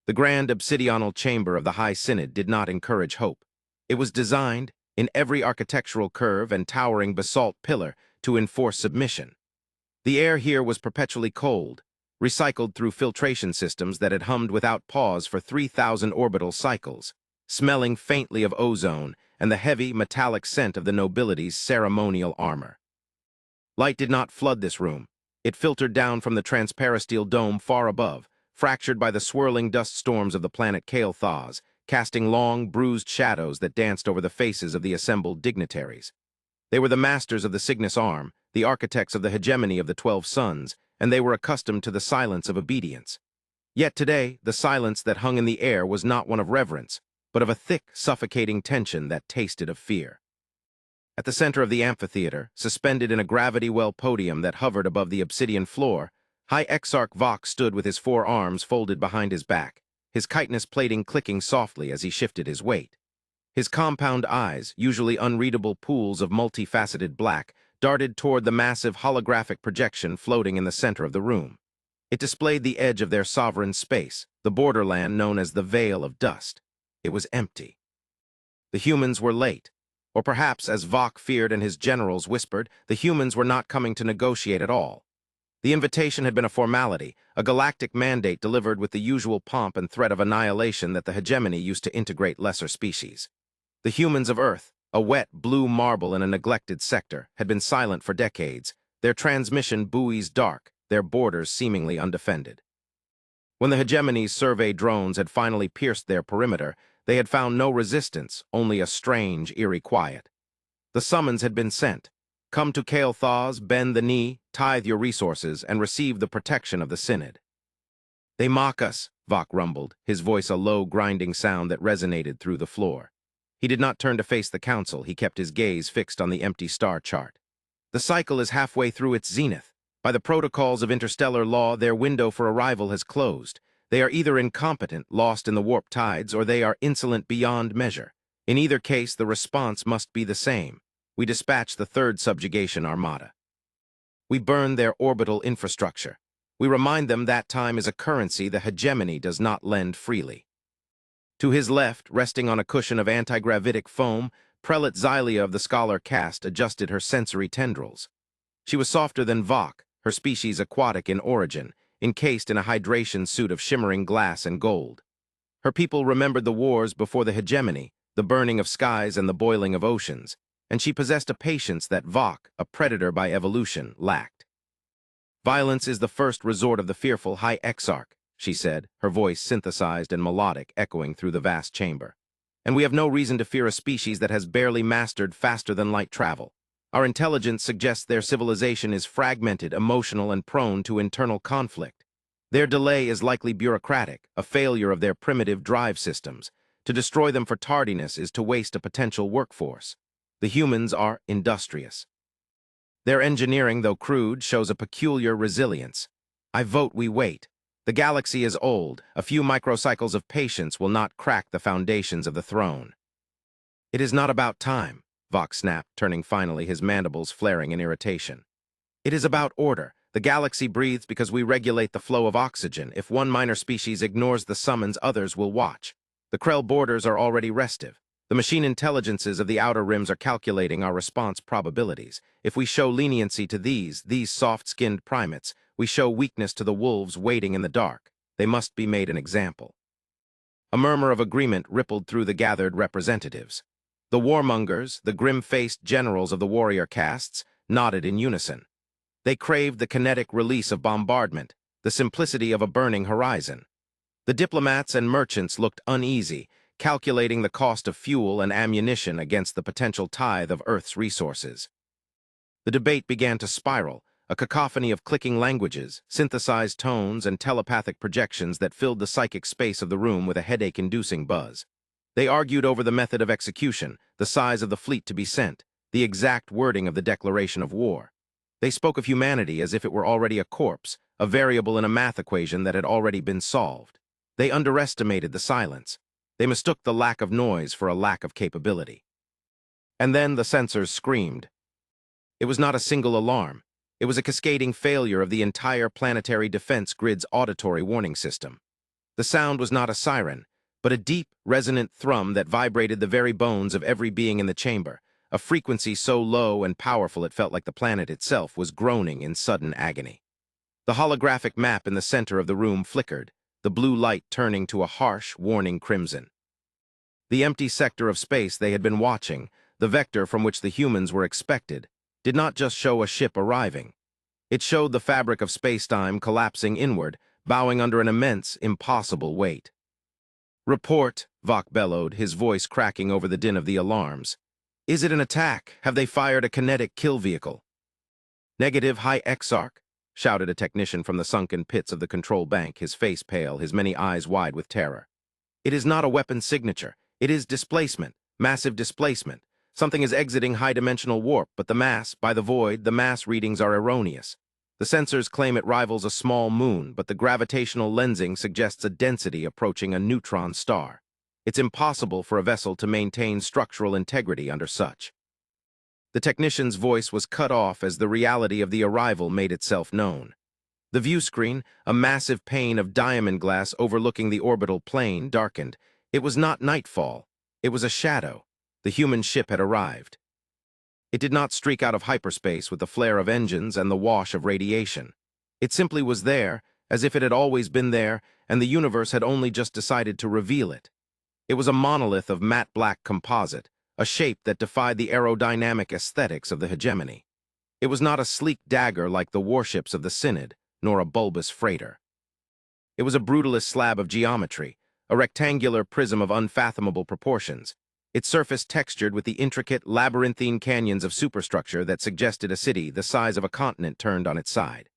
The grand obsidional chamber of the High Synod did not encourage hope. It was designed, in every architectural curve and towering basalt pillar, to enforce submission. The air here was perpetually cold, recycled through filtration systems that had hummed without pause for 3,000 orbital cycles, smelling faintly of ozone and the heavy, metallic scent of the nobility's ceremonial armor. Light did not flood this room. It filtered down from the transparisteel dome far above, fractured by the swirling dust storms of the planet Kael-Thas, casting long, bruised shadows that danced over the faces of the assembled dignitaries. They were the masters of the Cygnus arm, the architects of the hegemony of the 12 suns, and they were accustomed to the silence of obedience. Yet today, the silence that hung in the air was not one of reverence, but of a thick, suffocating tension that tasted of fear. At the center of the amphitheater, suspended in a gravity-well podium that hovered above the obsidian floor, High Exarch Vox stood with his 4 arms folded behind his back, his chitinous plating clicking softly as he shifted his weight. His compound eyes, usually unreadable pools of multifaceted black, darted toward the massive holographic projection floating in the center of the room. It displayed the edge of their sovereign space, the borderland known as the Veil of Dust. It was empty. The humans were late. Or perhaps, as Vok feared and his generals whispered, the humans were not coming to negotiate at all. The invitation had been a formality, a galactic mandate delivered with the usual pomp and threat of annihilation that the hegemony used to integrate lesser species. The humans of Earth, a wet blue marble in a neglected sector, had been silent for decades, their transmission buoys dark, their borders seemingly undefended. When the hegemony's survey drones had finally pierced their perimeter, they had found no resistance, only a strange, eerie quiet. The summons had been sent. Come to Kael-Thas, bend the knee, tithe your resources, and receive the protection of the Synod. They mock us, Vok rumbled, his voice a low, grinding sound that resonated through the floor. He did not turn to face the council, he kept his gaze fixed on the empty star chart. The cycle is halfway through its zenith. By the protocols of interstellar law, their window for arrival has closed. They are either incompetent, lost in the warp tides, or they are insolent beyond measure. In either case, the response must be the same. We dispatch the 3rd subjugation armada. We burn their orbital infrastructure. We remind them that time is a currency the hegemony does not lend freely. To his left, resting on a cushion of anti-gravitic foam, Prelate Xylia of the Scholar caste adjusted her sensory tendrils. She was softer than Vok, her species aquatic in origin, encased in a hydration suit of shimmering glass and gold. Her people remembered the wars before the hegemony, the burning of skies and the boiling of oceans, and she possessed a patience that Vok, a predator by evolution, lacked. Violence is the first resort of the fearful High Exarch, she said, her voice synthesized and melodic, echoing through the vast chamber. And we have no reason to fear a species that has barely mastered faster-than-light travel. Our intelligence suggests their civilization is fragmented, emotional, and prone to internal conflict. Their delay is likely bureaucratic, a failure of their primitive drive systems. To destroy them for tardiness is to waste a potential workforce. The humans are industrious. Their engineering, though crude, shows a peculiar resilience. I vote we wait. The galaxy is old. A few microcycles of patience will not crack the foundations of the throne. It is not about time, Vok snapped, turning finally, his mandibles flaring in irritation. It is about order. The galaxy breathes because we regulate the flow of oxygen. If one minor species ignores the summons, others will watch. The Krell borders are already restive. The machine intelligences of the outer rims are calculating our response probabilities. If we show leniency to these soft-skinned primates, we show weakness to the wolves waiting in the dark. They must be made an example. A murmur of agreement rippled through the gathered representatives. The warmongers, the grim-faced generals of the warrior castes, nodded in unison. They craved the kinetic release of bombardment, the simplicity of a burning horizon. The diplomats and merchants looked uneasy, calculating the cost of fuel and ammunition against the potential tithe of Earth's resources. The debate began to spiral, a cacophony of clicking languages, synthesized tones, and telepathic projections that filled the psychic space of the room with a headache-inducing buzz. They argued over the method of execution, the size of the fleet to be sent, the exact wording of the declaration of war. They spoke of humanity as if it were already a corpse, a variable in a math equation that had already been solved. They underestimated the silence. They mistook the lack of noise for a lack of capability. And then the sensors screamed. It was not a single alarm. It was a cascading failure of the entire planetary defense grid's auditory warning system. The sound was not a siren, but a deep, resonant thrum that vibrated the very bones of every being in the chamber, a frequency so low and powerful it felt like the planet itself was groaning in sudden agony. The holographic map in the center of the room flickered, the blue light turning to a harsh, warning crimson. The empty sector of space they had been watching, the vector from which the humans were expected, did not just show a ship arriving. It showed the fabric of space-time collapsing inward, bowing under an immense, impossible weight. "Report," Vok bellowed, his voice cracking over the din of the alarms. "Is it an attack? Have they fired a kinetic kill vehicle?" "Negative, High Exarch," shouted a technician from the sunken pits of the control bank, his face pale, his many eyes wide with terror. "It is not a weapon signature. It is displacement, massive displacement. Something is exiting high-dimensional warp, but by the void, the mass readings are erroneous. The sensors claim it rivals a small moon, but the gravitational lensing suggests a density approaching a neutron star. It's impossible for a vessel to maintain structural integrity under such." The technician's voice was cut off as the reality of the arrival made itself known. The view screen, a massive pane of diamond glass overlooking the orbital plane, darkened. It was not nightfall. It was a shadow. The human ship had arrived. It did not streak out of hyperspace with the flare of engines and the wash of radiation. It simply was there, as if it had always been there, and the universe had only just decided to reveal it. It was a monolith of matte black composite, a shape that defied the aerodynamic aesthetics of the hegemony. It was not a sleek dagger like the warships of the Synod, nor a bulbous freighter. It was a brutalist slab of geometry, a rectangular prism of unfathomable proportions, its surface textured with the intricate, labyrinthine canyons of superstructure that suggested a city the size of a continent turned on its side.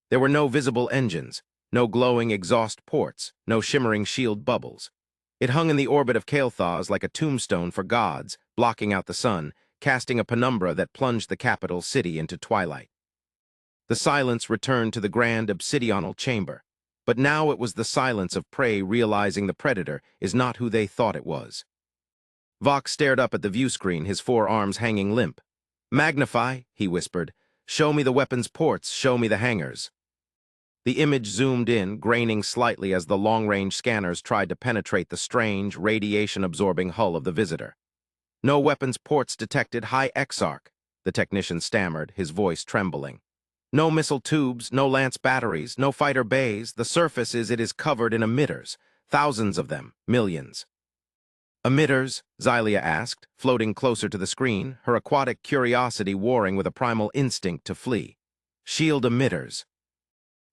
There were no visible engines, no glowing exhaust ports, no shimmering shield bubbles. It hung in the orbit of Kael'thas like a tombstone for gods, blocking out the sun, casting a penumbra that plunged the capital city into twilight. The silence returned to the grand obsidional chamber, but now it was the silence of prey realizing the predator is not who they thought it was. Vok stared up at the view screen, his forearms hanging limp. "Magnify," he whispered. "Show me the weapons ports, show me the hangars." The image zoomed in, graining slightly as the long-range scanners tried to penetrate the strange, radiation-absorbing hull of the visitor. "No weapons ports detected, High Exarch," the technician stammered, his voice trembling. "No missile tubes, no lance batteries, no fighter bays. The surface it is covered in emitters. Thousands of them, millions." "Emitters?" Xylia asked, floating closer to the screen, her aquatic curiosity warring with a primal instinct to flee. "Shield emitters."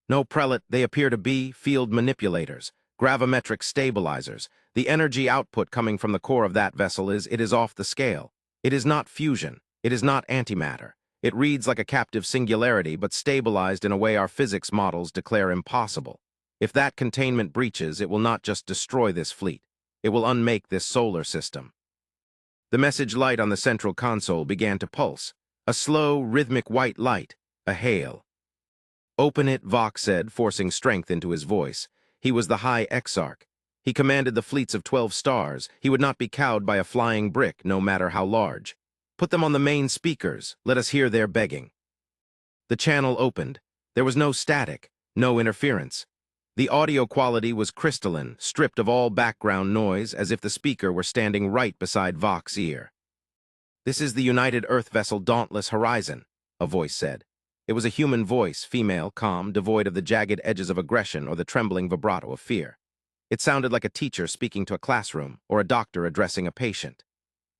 "No, prelate, they appear to be field manipulators, gravimetric stabilizers. The energy output coming from the core of that vessel it is off the scale. It is not fusion. It is not antimatter. It reads like a captive singularity, but stabilized in a way our physics models declare impossible. If that containment breaches, it will not just destroy this fleet. It will unmake this solar system." The message light on the central console began to pulse, a slow, rhythmic white light, a hail. "Open it," Vok said, forcing strength into his voice. He was the High Exarch. He commanded the fleets of 12 stars. He would not be cowed by a flying brick, no matter how large. "Put them on the main speakers. Let us hear their begging." The channel opened. There was no static, no interference. The audio quality was crystalline, stripped of all background noise, as if the speaker were standing right beside Vok's ear. "This is the United Earth vessel Dauntless Horizon," a voice said. It was a human voice, female, calm, devoid of the jagged edges of aggression or the trembling vibrato of fear. It sounded like a teacher speaking to a classroom or a doctor addressing a patient.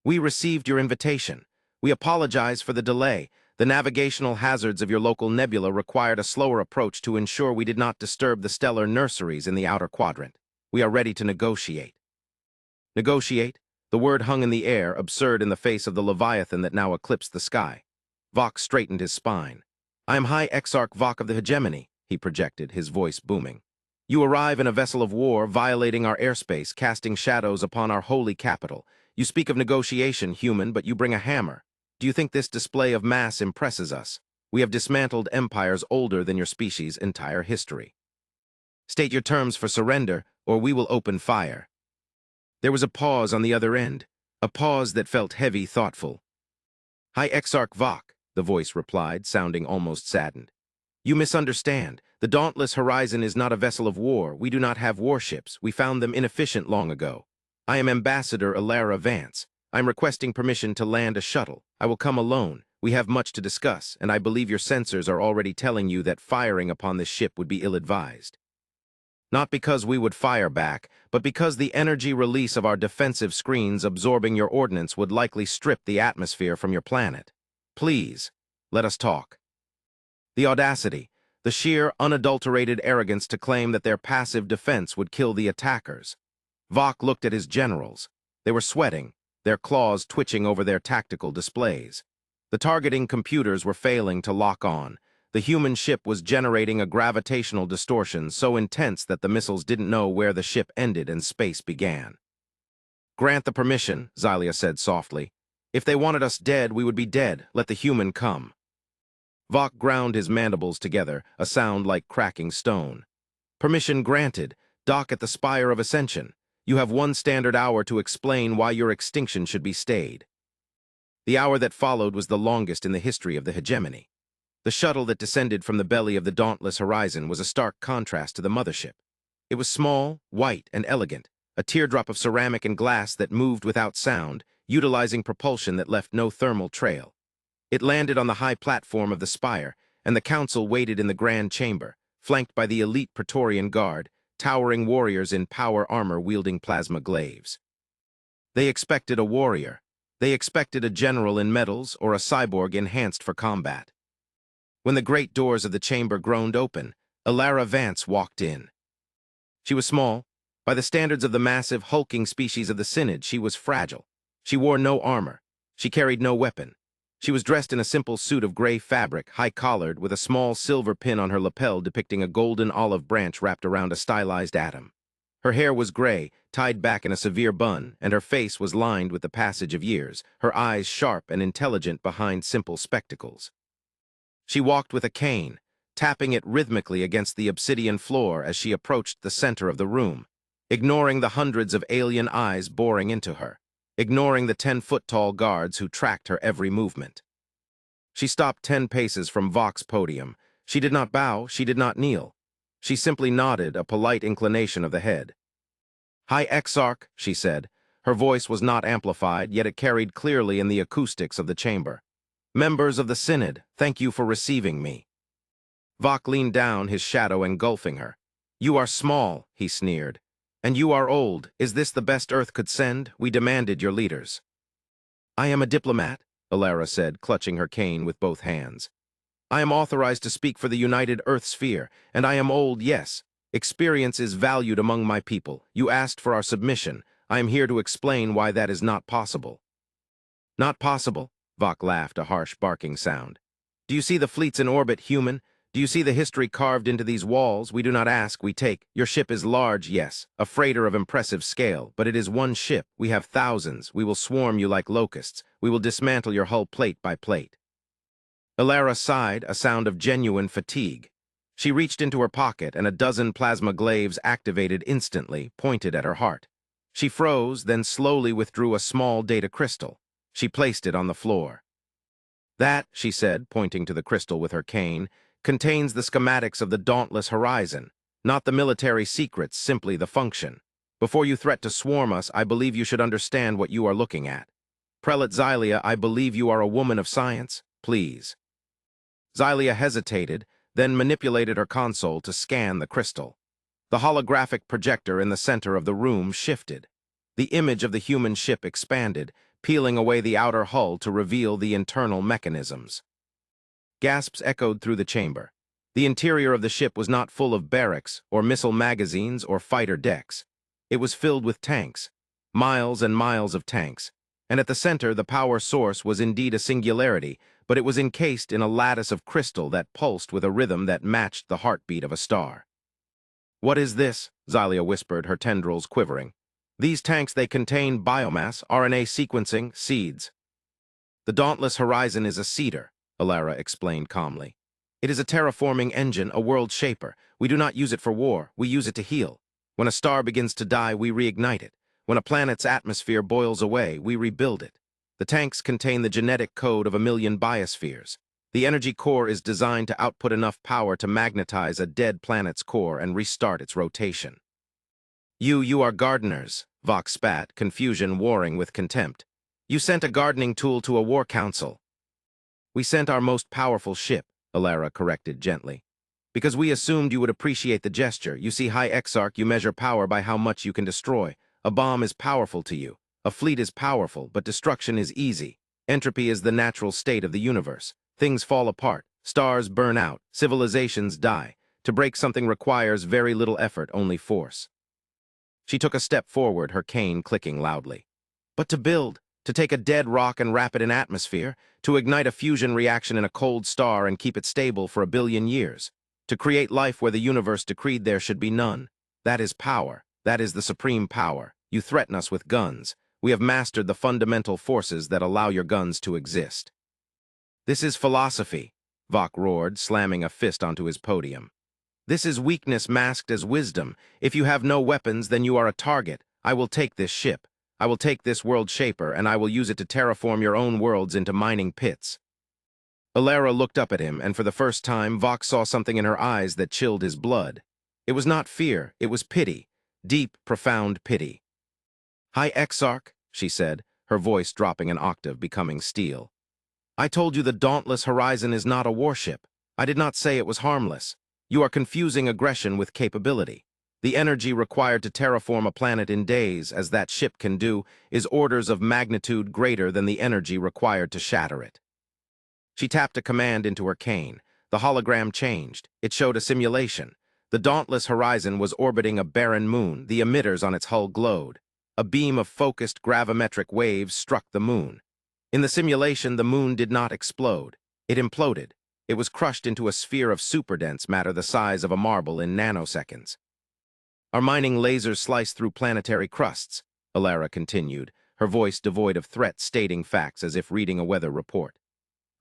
"We received your invitation. We apologize for the delay. The navigational hazards of your local nebula required a slower approach to ensure we did not disturb the stellar nurseries in the outer quadrant. We are ready to negotiate." Negotiate? The word hung in the air, absurd in the face of the Leviathan that now eclipsed the sky. Vok straightened his spine. "I am High Exarch Vok of the Hegemony," he projected, his voice booming. "You arrive in a vessel of war, violating our airspace, casting shadows upon our holy capital. You speak of negotiation, human, but you bring a hammer. Do you think this display of mass impresses us? We have dismantled empires older than your species' entire history. State your terms for surrender, or we will open fire." There was a pause on the other end, a pause that felt heavy, thoughtful. "High Exarch Vok," the voice replied, sounding almost saddened. "You misunderstand. The dauntless horizon is not a vessel of war. We do not have warships. We found them inefficient long ago. I am Ambassador Alara Vance. I am requesting permission to land a shuttle. I will come alone. We have much to discuss, and I believe your sensors are already telling you that firing upon this ship would be ill-advised. Not because we would fire back, but because the energy release of our defensive screens absorbing your ordnance would likely strip the atmosphere from your planet. Please, let us talk. The audacity, the sheer, unadulterated arrogance to claim that their passive defense would kill the attackers. Vok looked at his generals. They were sweating, their claws twitching over their tactical displays. The targeting computers were failing to lock on. The human ship was generating a gravitational distortion so intense that the missiles didn't know where the ship ended and space began. "Grant the permission," Xylia said softly. "If they wanted us dead, we would be dead. Let the human come." Vok ground his mandibles together, a sound like cracking stone. "Permission granted. Dock at the Spire of Ascension. You have 1 standard hour to explain why your extinction should be stayed." The hour that followed was the longest in the history of the hegemony. The shuttle that descended from the belly of the dauntless horizon was a stark contrast to the mothership. It was small, white, and elegant, a teardrop of ceramic and glass that moved without sound, utilizing propulsion that left no thermal trail. It landed on the high platform of the spire, and the council waited in the grand chamber, flanked by the elite Praetorian Guard, towering warriors in power armor wielding plasma glaives. They expected a warrior. They expected a general in medals or a cyborg enhanced for combat. When the great doors of the chamber groaned open, Alara Vance walked in. She was small. By the standards of the massive, hulking species of the Synod, she was fragile. She wore no armor. She carried no weapon. She was dressed in a simple suit of gray fabric, high-collared, with a small silver pin on her lapel depicting a golden olive branch wrapped around a stylized atom. Her hair was gray, tied back in a severe bun, and her face was lined with the passage of years, her eyes sharp and intelligent behind simple spectacles. She walked with a cane, tapping it rhythmically against the obsidian floor as she approached the center of the room, ignoring the hundreds of alien eyes boring into her, ignoring the 10-foot-tall guards who tracked her every movement. She stopped 10 paces from Vok's podium. She did not bow, she did not kneel. She simply nodded, a polite inclination of the head. "High Exarch," she said. Her voice was not amplified, yet it carried clearly in the acoustics of the chamber. "Members of the Synod, thank you for receiving me." Vok leaned down, his shadow engulfing her. "You are small," he sneered. "And you are old. Is this the best Earth could send? We demanded your leaders." "I am a diplomat," Alara said, clutching her cane with both hands. "I am authorized to speak for the United Earth Sphere, and I am old, yes. Experience is valued among my people. You asked for our submission. I am here to explain why that is not possible." "Not possible?" Vok laughed, a harsh barking sound. "Do you see the fleets in orbit, human? Do you see the history carved into these walls? We do not ask, we take. Your ship is large, yes, a freighter of impressive scale, but it is one ship. We have thousands. We will swarm you like locusts. We will dismantle your hull plate by plate." Alara sighed, a sound of genuine fatigue. She reached into her pocket, and a dozen plasma glaives activated instantly, pointed at her heart. She froze, then slowly withdrew a small data crystal. She placed it on the floor. "That," she said, pointing to the crystal with her cane, "contains the schematics of the dauntless horizon, not the military secrets, simply the function. Before you threat to swarm us, I believe you should understand what you are looking at. Prelate Xylia, I believe you are a woman of science. Please." Xylia hesitated, then manipulated her console to scan the crystal. The holographic projector in the center of the room shifted. The image of the human ship expanded, peeling away the outer hull to reveal the internal mechanisms. Gasps echoed through the chamber. The interior of the ship was not full of barracks, or missile magazines, or fighter decks. It was filled with tanks, miles and miles of tanks, and at the center the power source was indeed a singularity, but it was encased in a lattice of crystal that pulsed with a rhythm that matched the heartbeat of a star. "What is this?" Xylia whispered, her tendrils quivering. "These tanks, they contain biomass, RNA sequencing, seeds." "The dauntless horizon is a seeder," Alara explained calmly. "It is a terraforming engine, a world shaper. We do not use it for war, we use it to heal. When a star begins to die, we reignite it. When a planet's atmosphere boils away, we rebuild it. The tanks contain the genetic code of 1,000,000 biospheres. The energy core is designed to output enough power to magnetize a dead planet's core and restart its rotation. You are gardeners, Vox spat, confusion warring with contempt. You sent a gardening tool to a war council. We sent our most powerful ship, Alara corrected gently. Because we assumed you would appreciate the gesture. You see, High Exarch, you measure power by how much you can destroy. A bomb is powerful to you. A fleet is powerful, but destruction is easy. Entropy is the natural state of the universe. Things fall apart, stars burn out, civilizations die. To break something requires very little effort, only force. She took a step forward, her cane clicking loudly. But to build, to take a dead rock and wrap it in atmosphere, to ignite a fusion reaction in a cold star and keep it stable for 1 billion years, to create life where the universe decreed there should be none. That is power. That is the supreme power. You threaten us with guns. We have mastered the fundamental forces that allow your guns to exist. This is philosophy, Vok roared, slamming a fist onto his podium. This is weakness masked as wisdom. If you have no weapons, then you are a target. I will take this ship. I will take this world shaper, and I will use it to terraform your own worlds into mining pits. Alara looked up at him, and for the first time, Vok saw something in her eyes that chilled his blood. It was not fear, it was pity. Deep, profound pity. High Exarch, she said, her voice dropping an octave, becoming steel. I told you the Dauntless Horizon is not a warship. I did not say it was harmless. You are confusing aggression with capability. The energy required to terraform a planet in days, as that ship can do, is orders of magnitude greater than the energy required to shatter it. She tapped a command into her cane. The hologram changed. It showed a simulation. The Dauntless Horizon was orbiting a barren moon. The emitters on its hull glowed. A beam of focused gravimetric waves struck the moon. In the simulation, the moon did not explode. It imploded. It was crushed into a sphere of superdense matter the size of a marble in nanoseconds. Our mining lasers sliced through planetary crusts, Alara continued, her voice devoid of threat, stating facts as if reading a weather report.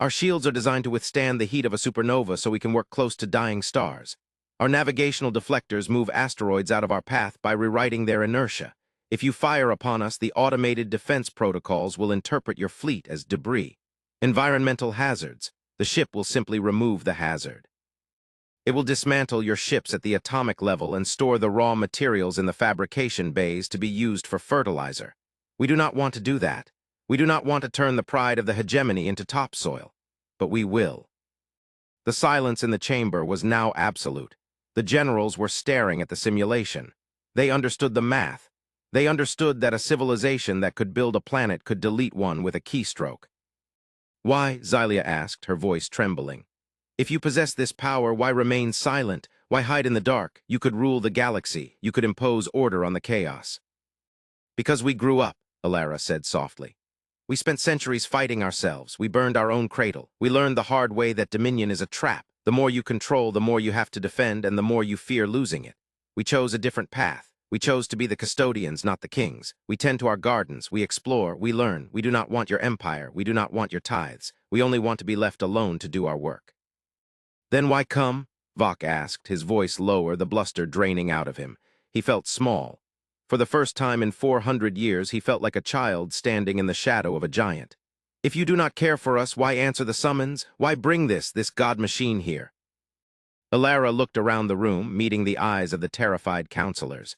Our shields are designed to withstand the heat of a supernova so we can work close to dying stars. Our navigational deflectors move asteroids out of our path by rewriting their inertia. If you fire upon us, the automated defense protocols will interpret your fleet as debris. Environmental hazards. The ship will simply remove the hazard. It will dismantle your ships at the atomic level and store the raw materials in the fabrication bays to be used for fertilizer. We do not want to do that. We do not want to turn the pride of the hegemony into topsoil. But we will. The silence in the chamber was now absolute. The generals were staring at the simulation. They understood the math. They understood that a civilization that could build a planet could delete one with a keystroke. Why, Xylia asked, her voice trembling. If you possess this power, why remain silent? Why hide in the dark? You could rule the galaxy. You could impose order on the chaos. Because we grew up, Alara said softly. We spent centuries fighting ourselves. We burned our own cradle. We learned the hard way that dominion is a trap. The more you control, the more you have to defend, and the more you fear losing it. We chose a different path. We chose to be the custodians, not the kings. We tend to our gardens. We explore. We learn. We do not want your empire. We do not want your tithes. We only want to be left alone to do our work. Then why come? Vok asked, his voice lower, the bluster draining out of him. He felt small. For the first time in 400 years, he felt like a child standing in the shadow of a giant. If you do not care for us, why answer the summons? Why bring this god machine here? Alara looked around the room, meeting the eyes of the terrified counselors.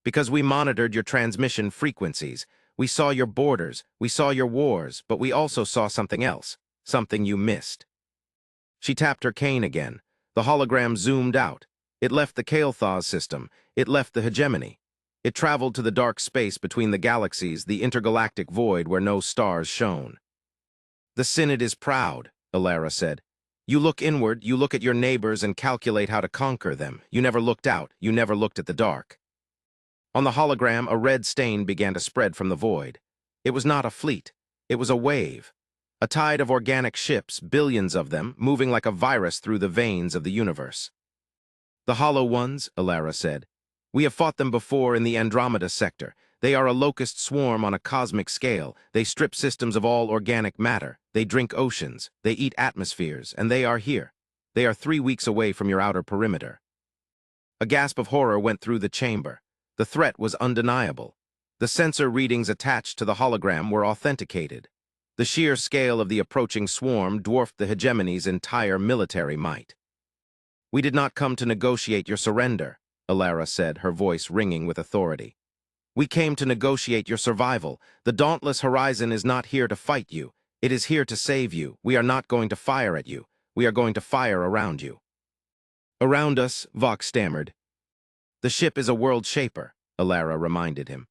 Because we monitored your transmission frequencies. We saw your borders. We saw your wars, but we also saw something else. Something you missed. She tapped her cane again. The hologram zoomed out. It left the Kael'thas system. It left the hegemony. It traveled to the dark space between the galaxies, the intergalactic void where no stars shone. The Synod is proud, Alara said. You look inward, you look at your neighbors and calculate how to conquer them. You never looked out, you never looked at the dark. On the hologram, a red stain began to spread from the void. It was not a fleet. It was a wave. A tide of organic ships, billions of them, moving like a virus through the veins of the universe. The Hollow Ones, Alara said. We have fought them before in the Andromeda sector. They are a locust swarm on a cosmic scale. They strip systems of all organic matter. They drink oceans. They eat atmospheres. And they are here. They are 3 weeks away from your outer perimeter. A gasp of horror went through the chamber. The threat was undeniable. The sensor readings attached to the hologram were authenticated. The sheer scale of the approaching swarm dwarfed the hegemony's entire military might. "We did not come to negotiate your surrender," Alara said, her voice ringing with authority. "We came to negotiate your survival. The dauntless horizon is not here to fight you. It is here to save you. We are not going to fire at you. We are going to fire around you." "Around us," Vox stammered. "The ship is a world shaper," Alara reminded him.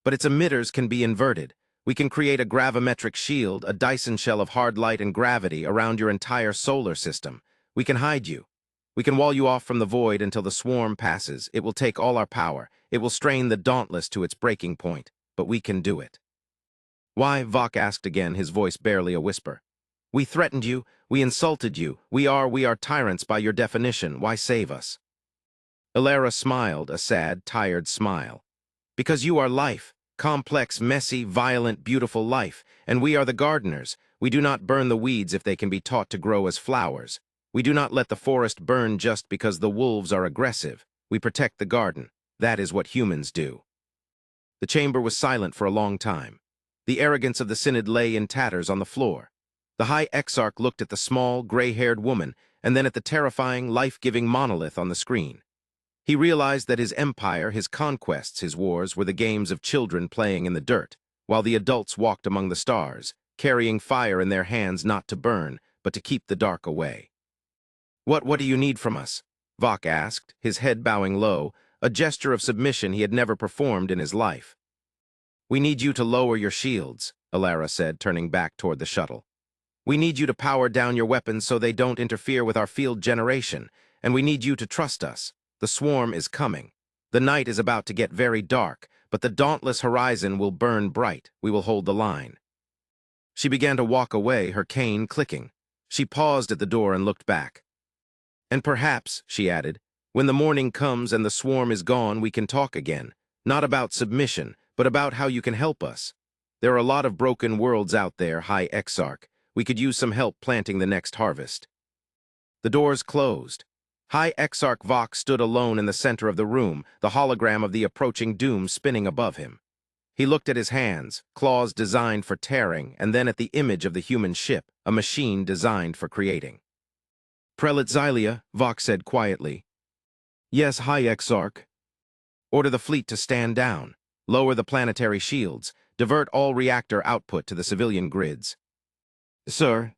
"But its emitters can be inverted. We can create a gravimetric shield, a Dyson shell of hard light and gravity around your entire solar system. We can hide you. We can wall you off from the void until the swarm passes. It will take all our power. It will strain the dauntless to its breaking point, but we can do it." "Why?" Vok asked again, his voice barely a whisper. "We threatened you. We insulted you. We are tyrants by your definition. Why save us?" Alara smiled, a sad, tired smile. "Because you are life. Complex, messy, violent, beautiful life, and we are the gardeners. We do not burn the weeds if they can be taught to grow as flowers. We do not let the forest burn just because the wolves are aggressive. We protect the garden. That is what humans do." The chamber was silent for a long time. The arrogance of the Synod lay in tatters on the floor. The High Exarch looked at the small, gray-haired woman and then at the terrifying, life-giving monolith on the screen. He realized that his empire, his conquests, his wars were the games of children playing in the dirt, while the adults walked among the stars, carrying fire in their hands not to burn, but to keep the dark away. What do you need from us?" Vok asked, his head bowing low, a gesture of submission he had never performed in his life. "We need you to lower your shields," Alara said, turning back toward the shuttle. "We need you to power down your weapons so they don't interfere with our field generation, and we need you to trust us. The swarm is coming. The night is about to get very dark, but the dauntless horizon will burn bright. We will hold the line." She began to walk away, her cane clicking. She paused at the door and looked back. "And perhaps," she added, "when the morning comes and the swarm is gone, we can talk again. Not about submission, but about how you can help us. There are a lot of broken worlds out there, High Exarch. We could use some help planting the next harvest." The doors closed. High Exarch Vox stood alone in the center of the room, the hologram of the approaching doom spinning above him. He looked at his hands, claws designed for tearing, and then at the image of the human ship, a machine designed for creating. "Prelate Xylia," Vox said quietly. "Yes, High Exarch." "Order the fleet to stand down. Lower the planetary shields. Divert all reactor output to the civilian grids." "Sir."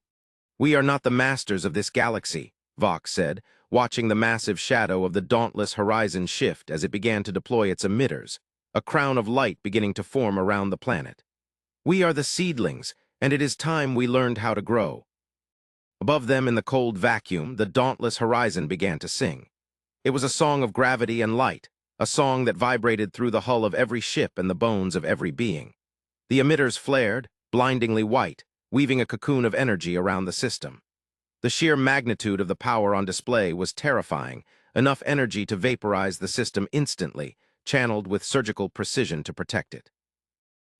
"We are not the masters of this galaxy," Vox said, watching the massive shadow of the dauntless horizon shift as it began to deploy its emitters, a crown of light beginning to form around the planet. "We are the seedlings, and it is time we learned how to grow." Above them in the cold vacuum, the dauntless horizon began to sing. It was a song of gravity and light, a song that vibrated through the hull of every ship and the bones of every being. The emitters flared, blindingly white, weaving a cocoon of energy around the system. The sheer magnitude of the power on display was terrifying, enough energy to vaporize the system instantly, channeled with surgical precision to protect it.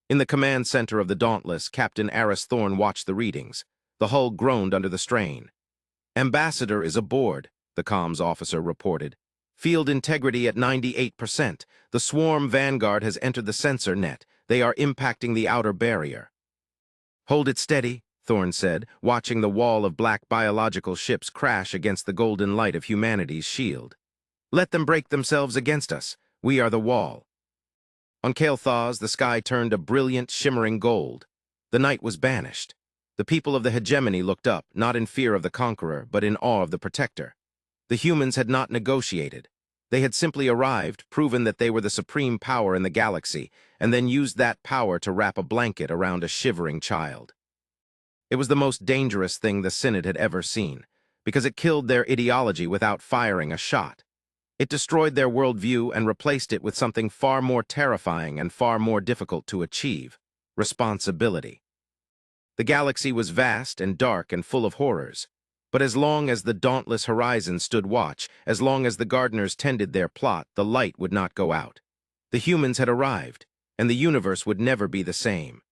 In the command center of the Dauntless, Captain Aris Thorne watched the readings. The hull groaned under the strain. "Ambassador is aboard," the comms officer reported. "Field integrity at 98%. The swarm vanguard has entered the sensor net. They are impacting the outer barrier." "Hold it steady," Thorne said, watching the wall of black biological ships crash against the golden light of humanity's shield. "Let them break themselves against us. We are the wall." On Kael'thas, the sky turned a brilliant, shimmering gold. The night was banished. The people of the hegemony looked up, not in fear of the conqueror, but in awe of the protector. The humans had not negotiated. They had simply arrived, proven that they were the supreme power in the galaxy, and then used that power to wrap a blanket around a shivering child. It was the most dangerous thing the Synod had ever seen, because it killed their ideology without firing a shot. It destroyed their worldview and replaced it with something far more terrifying and far more difficult to achieve: responsibility. The galaxy was vast and dark and full of horrors, but as long as the dauntless horizon stood watch, as long as the gardeners tended their plot, the light would not go out. The humans had arrived, and the universe would never be the same.